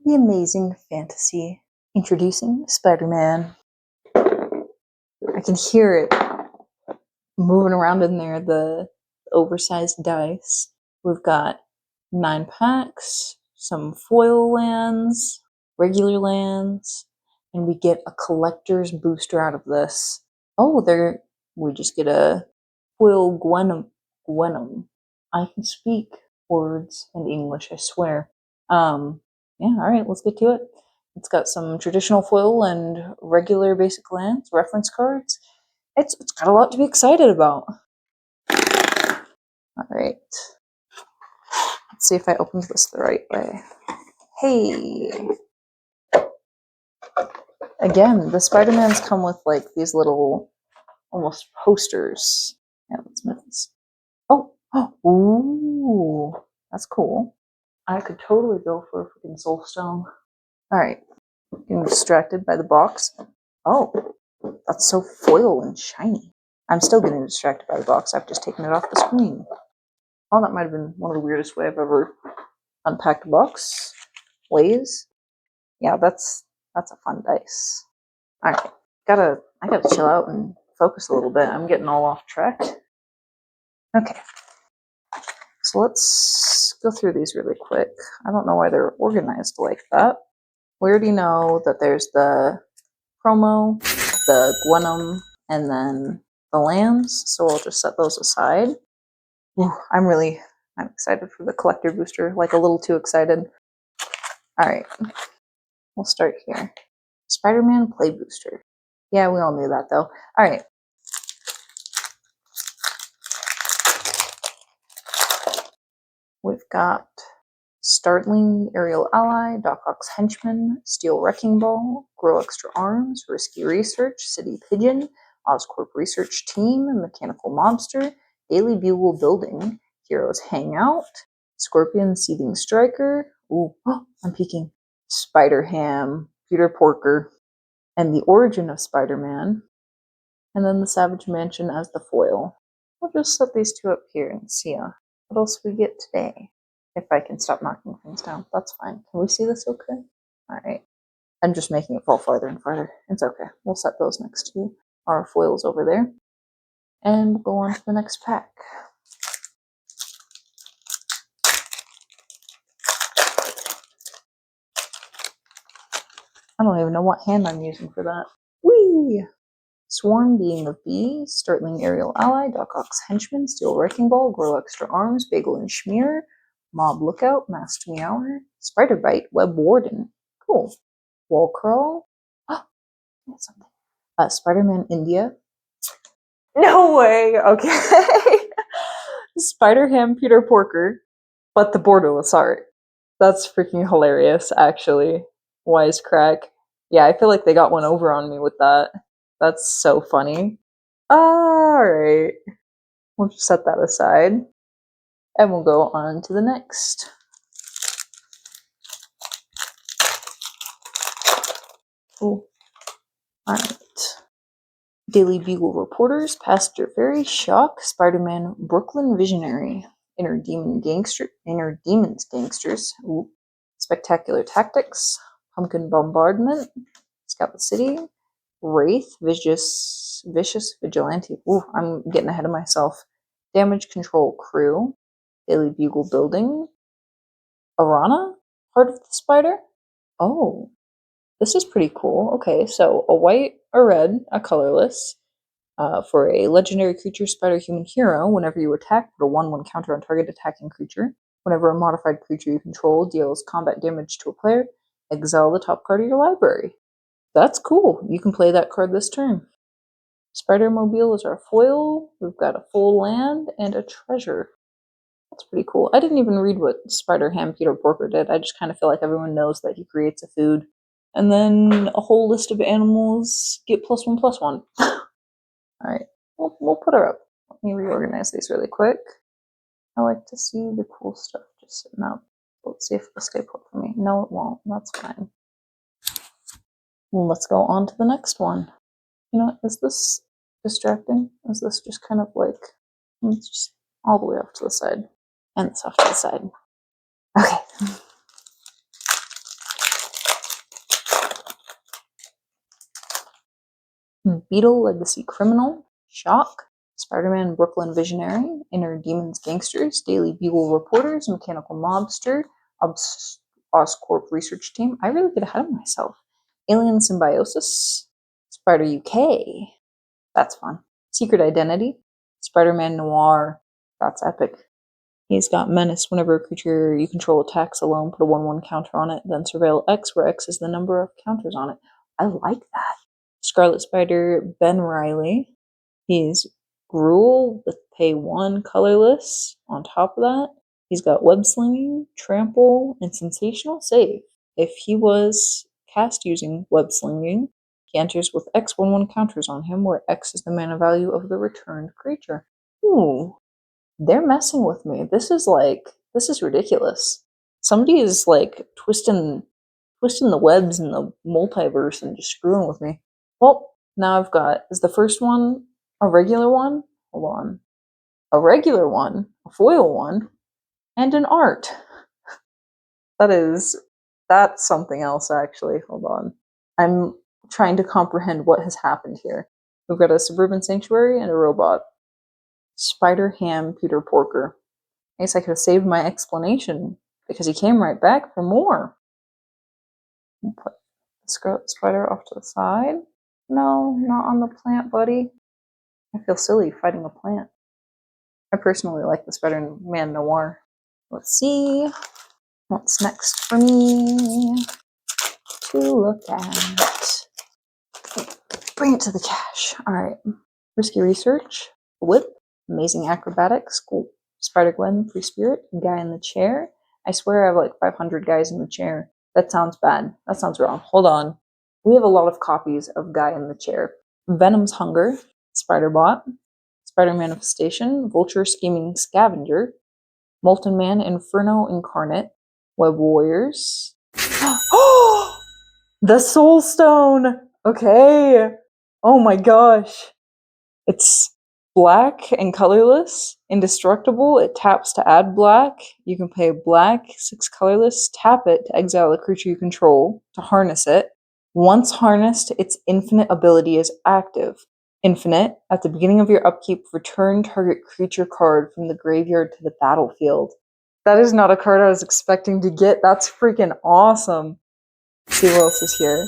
the amazing fantasy. Introducing Spider-Man. I can hear it moving around in there, the oversized dice. We've got 9 packs, some foil lands, regular lands, and we get a collector's booster out of this. Oh, we just get a foil Gwenum. I can speak words and English, I swear. Yeah, alright, let's get to it. It's got some traditional foil and regular basic lands, reference cards. It's got a lot to be excited about. Alright. Let's see if I opened this the right way. Hey! Again, the Spider-Mans come with like these little almost posters. Yeah, let's move this. Oh! Ooh! That's cool. I could totally go for a freaking Soulstone. Alright. Getting distracted by the box. Oh! That's so foil and shiny. I'm still getting distracted by the box. I've just taken it off the screen. Oh, that might have been one of the weirdest way I've ever unpacked a box. Ways. Yeah, that's a fun dice. Alright. I gotta chill out and focus a little bit. I'm getting all off track. Okay. So let's go through these really quick. I don't know why they're organized like that. We already know that there's the promo, the Gwenum, and then the lands, so I'll just set those aside. Ooh, I'm excited for the collector booster, like a little too excited. Alright, we'll start here. Spider-Man Play Booster. Yeah, we all knew that though. Alright. We've got Startling Aerial Ally, Doc Ock's Henchman, Steel Wrecking Ball, Grow Extra Arms, Risky Research, City Pigeon, Oscorp Research Team, Mechanical Mobster, Daily Bugle Building, Heroes Hangout, Scorpion Seething Striker, ooh, I'm peeking, Spider-Ham, Peter Porker, and the Origin of Spider-Man, and then the Savage Mansion as the foil. We'll just set these two up here and see what else we get today. If I can stop knocking things down, that's fine. Can we see this okay? Alright. I'm just making it fall farther and farther. It's okay. We'll set those next to our foils over there. And we'll go on to the next pack. I don't even know what hand I'm using for that. Whee! Swarm Being of Bees, Startling Aerial Ally, Doc Ock's Henchman, Steel Wrecking Ball, Grow Extra Arms, Bagel and Schmear, Mob Lookout, Masked Meower, Spider Bite, Web Warden. Cool. Wall Crawl. Oh, that's something. Spider-Man India. No way! Okay. Spider-Ham Peter Porker, but the borderless art. That's freaking hilarious, actually. Wisecrack. Yeah, I feel like they got one over on me with that. That's so funny. Alright. We'll just set that aside. And we'll go on to the next. Ooh. Alright. Daily Bugle Reporters, Passenger Ferry, Shock, Spider-Man, Brooklyn Visionary, Inner Demons Gangsters, ooh. Spectacular Tactics, Pumpkin Bombardment, Scout the City, Wraith, Vicious Vigilante. Ooh, I'm getting ahead of myself. Damage Control Crew, Daily Bugle Building, Arana, Heart of the Spider. Oh, this is pretty cool. Okay, so a white, a red, a colorless. For a legendary creature, Spider Human Hero, whenever you attack, put a 1/1 counter on target attacking creature. Whenever a modified creature you control deals combat damage to a player, exile the top card of your library. That's cool. You can play that card this turn. Spider-Mobile is our foil. We've got a full land and a treasure. That's pretty cool. I didn't even read what Spider-Ham Peter Porker did. I just kind of feel like everyone knows that he creates a food. And then a whole list of animals get +1/+1. Alright, we'll put her up. Let me reorganize these really quick. I like to see the cool stuff just sitting up. Let's see if it'll stay put for me. No, it won't. That's fine. Well, let's go on to the next one. You know what? Is this distracting? Is this just kind of like... It's just all the way off to the side. And this off to the side. Okay. Beetle Legacy Criminal, Shock, Spider-Man Brooklyn Visionary, Inner Demons Gangsters, Daily Bugle Reporters, Mechanical Mobster, Oscorp Research Team. I really get ahead of myself. Alien Symbiosis, Spider UK. That's fun. Secret Identity, Spider-Man Noir. That's epic. He's got Menace. Whenever a creature you control attacks alone, put a 1/1 counter on it, then surveil X, where X is the number of counters on it. I like that. Scarlet Spider, Ben Riley. He's Gruel with pay 1 colorless. On top of that, he's got Web Slinging, Trample, and Sensational Save. If he was cast using Web Slinging, he enters with X 1/1 counters on him, where X is the mana value of the returned creature. Ooh, they're messing with me. This is ridiculous. Somebody is like twisting the webs in the multiverse and just screwing with me. Well, now I've got, is the first one a regular one? Hold on. A regular one, a foil one, and an art. That's something else actually. Hold on. I'm trying to comprehend what has happened here. We've got a Suburban Sanctuary and a robot. Spider Ham Peter Porker. I guess I could have saved my explanation because he came right back for more. I'll put the spider off to the side. No, not on the plant, buddy. I feel silly fighting a plant. I personally like the Spider-Man Noir. Let's see what's next for me to look at. Bring it to the cache. Alright. Risky Research, Whip, Amazing Acrobatics, cool. Spider-Gwen, Free Spirit, Guy in the Chair. I swear I have like 500 guys in the chair. That sounds bad. That sounds wrong. Hold on. We have a lot of copies of Guy in the Chair. Venom's Hunger, Spider-Bot, Spider Manifestation, Vulture Scheming Scavenger, Molten Man Inferno Incarnate, Web Warriors. Oh! The Soul Stone! Okay. Oh my gosh. It's black and colorless, indestructible. It taps to add black. You can pay black, 6 colorless, tap it to exile a creature you control to harness it. Once harnessed, its infinite ability is active. Infinite, at the beginning of your upkeep, return target creature card from the graveyard to the battlefield. That is not a card I was expecting to get. That's freaking awesome. Let's see what else is here.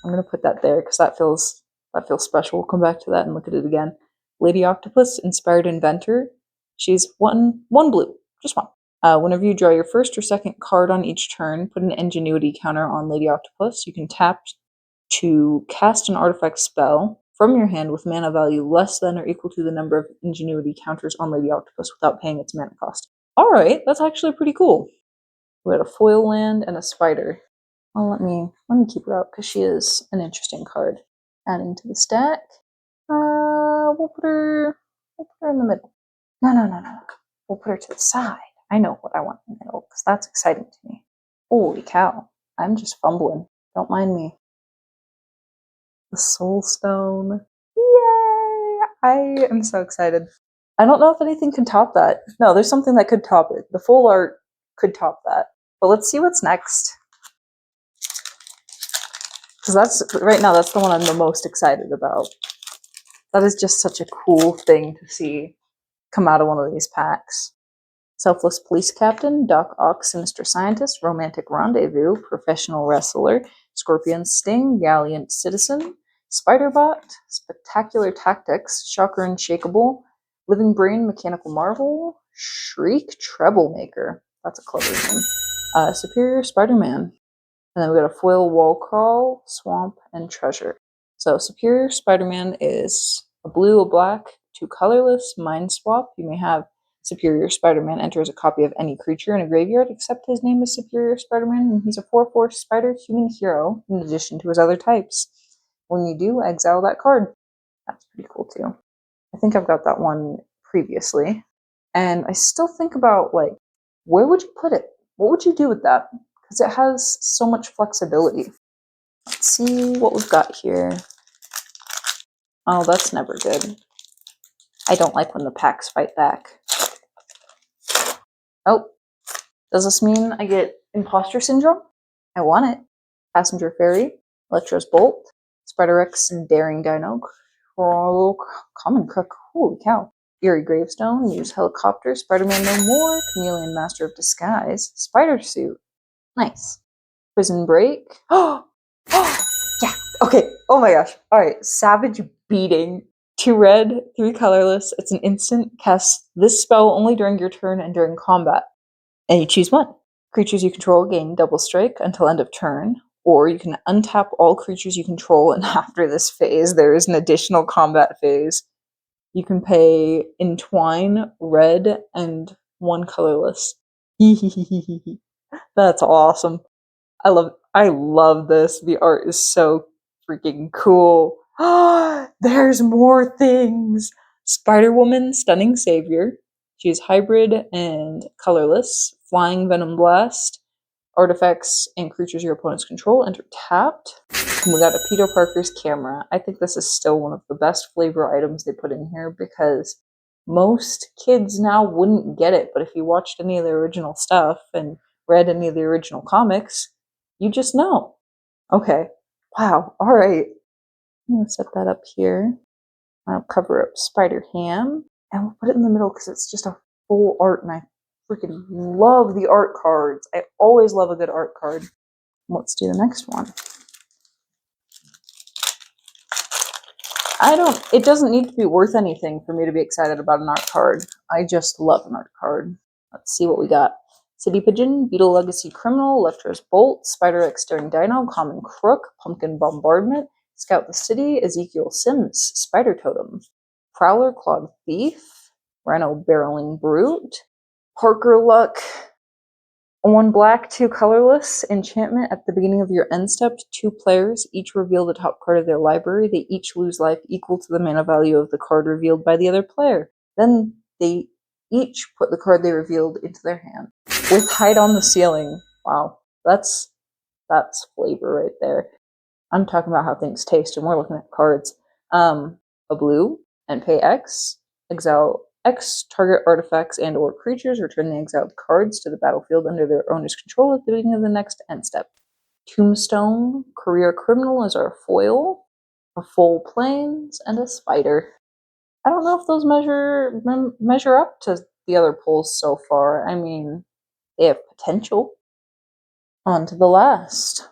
I'm gonna put that there because that feels special. We'll come back to that and look at it again. Lady Octopus, Inspired Inventor. She's one blue, just one. Whenever you draw your first or second card on each turn, put an Ingenuity counter on Lady Octopus. You can tap to cast an artifact spell from your hand with mana value less than or equal to the number of Ingenuity counters on Lady Octopus without paying its mana cost. Alright, that's actually pretty cool. We had a foil land and a spider. Well, let me keep her out because she is an interesting card. Adding to the stack. We'll put her in the middle. No. We'll put her to the side. I know what I want in the middle because that's exciting to me. Holy cow. I'm just fumbling. Don't mind me. The Soul Stone. Yay! I am so excited. I don't know if anything can top that. No, there's something that could top it. The full art could top that. But let's see what's next. Because right now that's the one I'm the most excited about. That is just such a cool thing to see come out of one of these packs. Selfless Police Captain, Doc Ock, Sinister Scientist, Romantic Rendezvous, Professional Wrestler, Scorpion Sting, Gallant Citizen, Spider-Bot, Spectacular Tactics, Shocker Unshakable, Living Brain, Mechanical Marvel, Shriek, Troublemaker. That's a clever name. Superior Spider-Man. And then we got a foil Wall Crawl, Swamp, and Treasure. So Superior Spider-Man is a blue, a black, 2 colorless, Mind Swap. You may have Superior Spider-Man enter as a copy of any creature in a graveyard, except his name is Superior Spider-Man, and he's a 4/4 spider human hero, in addition to his other types. When you do, exile that card. That's pretty cool too. I think I've got that one previously. And I still think about, like, where would you put it? What would you do with that? Because it has so much flexibility. Let's see what we've got here. Oh, that's never good. I don't like when the packs fight back. Oh, does this mean I get Imposter Syndrome? I want it. Passenger Ferry, Electro's Bolt, Spider X Daring Dino, Common Crook, holy cow, Eerie Gravestone, News Helicopter, Spider-Man No More, Chameleon Master of Disguise, Spider Suit, nice, Prison Break, oh, yeah, okay, oh my gosh, alright, Savage Beating, 2 red, 3 colorless, it's an instant, cast this spell only during your turn and during combat, and you choose one. Creatures you control gain double strike until end of turn, or you can untap all creatures you control, and after this phase, there is an additional combat phase. You can pay Entwine, red, and 1 colorless. That's awesome. I love this. The art is so freaking cool. There's more things. Spider-Woman, Stunning Savior. She is hybrid and colorless. Flying Venom Blast. Artifacts and creatures your opponents control enter tapped. And we got a Peter Parker's camera. I think this is still one of the best flavor items they put in here because most kids now wouldn't get it, but if you watched any of the original stuff and read any of the original comics, you just know. Okay. Wow. All right. I'm going to set that up here. I'll cover up Spider Ham and we'll put it in the middle because it's just a full art and I freaking love the art cards. I always love a good art card. Let's do the next one. It doesn't need to be worth anything for me to be excited about an art card. I just love an art card. Let's see what we got. City Pigeon, Beetle Legacy Criminal, Electro's Bolt, Spider X Daring Dino, Common Crook, Pumpkin Bombardment, Scout the City, Ezekiel Sims, Spider Totem, Prowler Clawed Thief, Rhino Barreling Brute, Parker Luck, 1 black, 2 colorless, enchantment at the beginning of your end step. 2 players each reveal the top card of their library. They each lose life equal to the mana value of the card revealed by the other player. Then they each put the card they revealed into their hand. With Hide on the Ceiling. Wow, that's flavor right there. I'm talking about how things taste, and we're looking at cards. A blue, and pay X, exile X, target artifacts and or creatures, return the exiled cards to the battlefield under their owner's control at the beginning of the next end step. Tombstone, Career Criminal is our foil, a full plains, and a spider. I don't know if those measure up to the other pulls so far. I mean, they have potential. On to the last.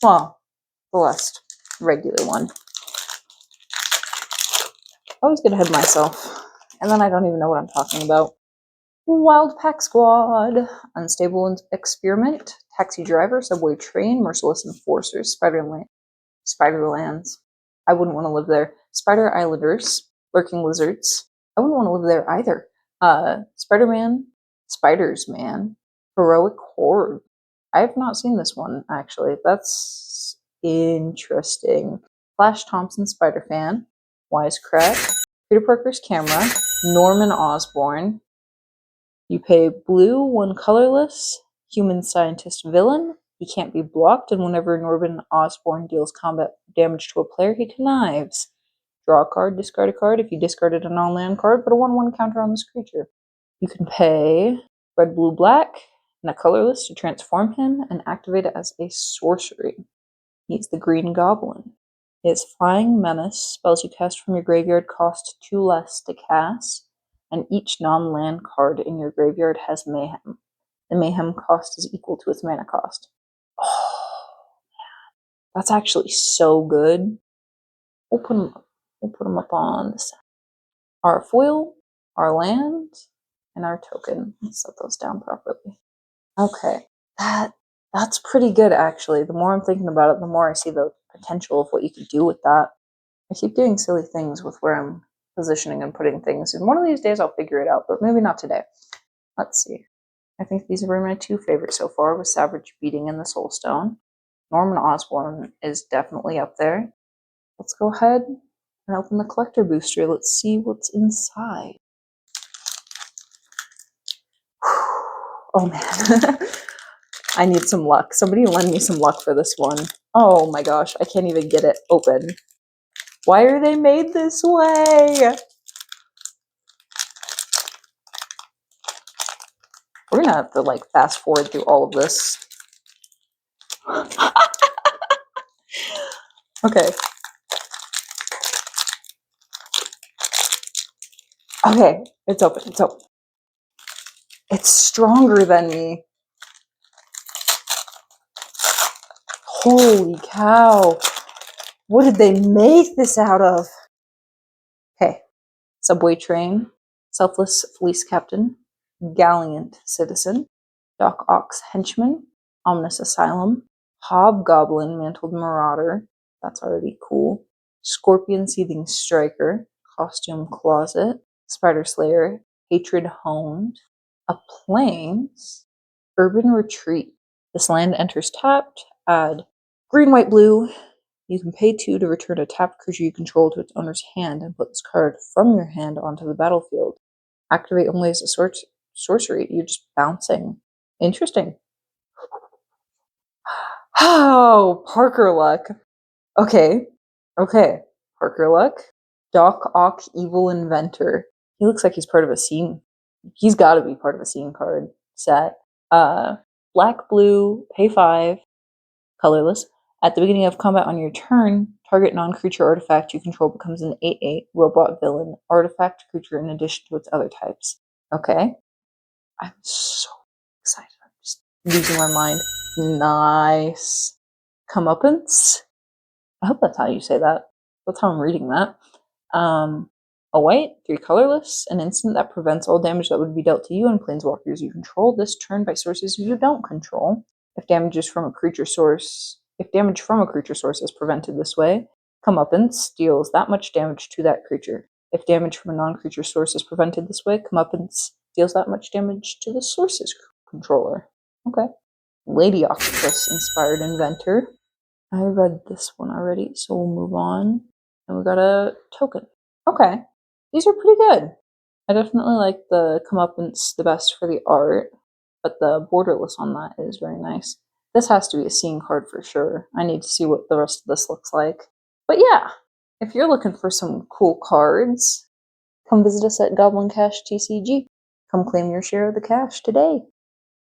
Well, the last regular one. I always get ahead of myself, and then I don't even know what I'm talking about. Wild Pack Squad, Unstable Experiment, Taxi Driver, Subway Train, Merciless Enforcers, Spiderlands. I wouldn't want to live there. Spider Islanders, Lurking Lizards. I wouldn't want to live there either. Spider-Man, Spiders Man, Heroic Horde. I have not seen this one, actually. That's interesting. Flash Thompson, Spider-Fan, Wisecrack, Peter Parker's Camera, Norman Osborn. You pay blue, 1 colorless, Human Scientist Villain. He can't be blocked, and whenever Norman Osborn deals combat damage to a player, he connives. Draw a card, discard a card. If you discarded a non-land card, put a 1/1 counter on this creature. You can pay red, blue, black, and a colorless to transform him and activate it as a sorcery. He's the Green Goblin. His Flying Menace. Spells you cast from your graveyard cost 2 less to cast, and each non-land card in your graveyard has Mayhem. The Mayhem cost is equal to its mana cost. Oh, man. That's actually so good. We'll put them up on the side. Our foil, our land, and our token. Let's set those down properly. Okay, that's pretty good, actually. The more I'm thinking about it, the more I see the potential of what you could do with that. I keep doing silly things with where I'm positioning and putting things, and one of these days I'll figure it out, but maybe not today. Let's see. I think these were my 2 favorites so far, with Savage Beating and the Soulstone. Norman Osborn is definitely up there. Let's go ahead and open the collector booster. Let's see what's inside. Oh man. I need some luck. Somebody lend me some luck for this one. Oh my gosh, I can't even get it open. Why are they made this way? We're gonna have to fast forward through all of this. Okay. Okay, it's open, it's open. It's stronger than me. Holy cow. What did they make this out of? Okay. Subway train, selfless police captain, gallant citizen, Doc Ock's henchman, ominous asylum, hobgoblin mantled marauder. That's already cool. Scorpion seething striker, costume closet, spider slayer, hatred honed, a plains, urban retreat. This land enters tapped. Add green, white, blue. You can pay 2 to return a tapped creature you control to its owner's hand and put this card from your hand onto the battlefield. Activate only as a sorcery. You're just bouncing. Interesting. Oh, Parker Luck. Okay. Okay. Parker Luck. Doc Ock Evil Inventor. He looks like he's part of a scene. He's got to be part of a scene card set. Black, blue, pay 5, colorless. At the beginning of combat on your turn, target non-creature artifact you control becomes an 8/8 robot villain artifact creature in addition to its other types. Okay. I'm so excited. I'm just losing my mind. Nice. Comeuppance? I hope that's how you say that. That's how I'm reading that. A white, 3 colorless, an instant that prevents all damage that would be dealt to you and planeswalkers you control this turn by sources you don't control. If damage from a creature source is prevented this way, Comeuppance deals that much damage to that creature. If damage from a non-creature source is prevented this way, Comeuppance deals that much damage to the source's controller. Okay. Lady Octopus Inspired Inventor. I read this one already, so we'll move on. And we got a token. Okay. These are pretty good. I definitely like the Comeuppance the best for the art, but the borderless on that is very nice. This has to be a scene card for sure. I need to see what the rest of this looks like. But yeah, if you're looking for some cool cards, come visit us at GoblinCacheTCG. Come claim your share of the cash today.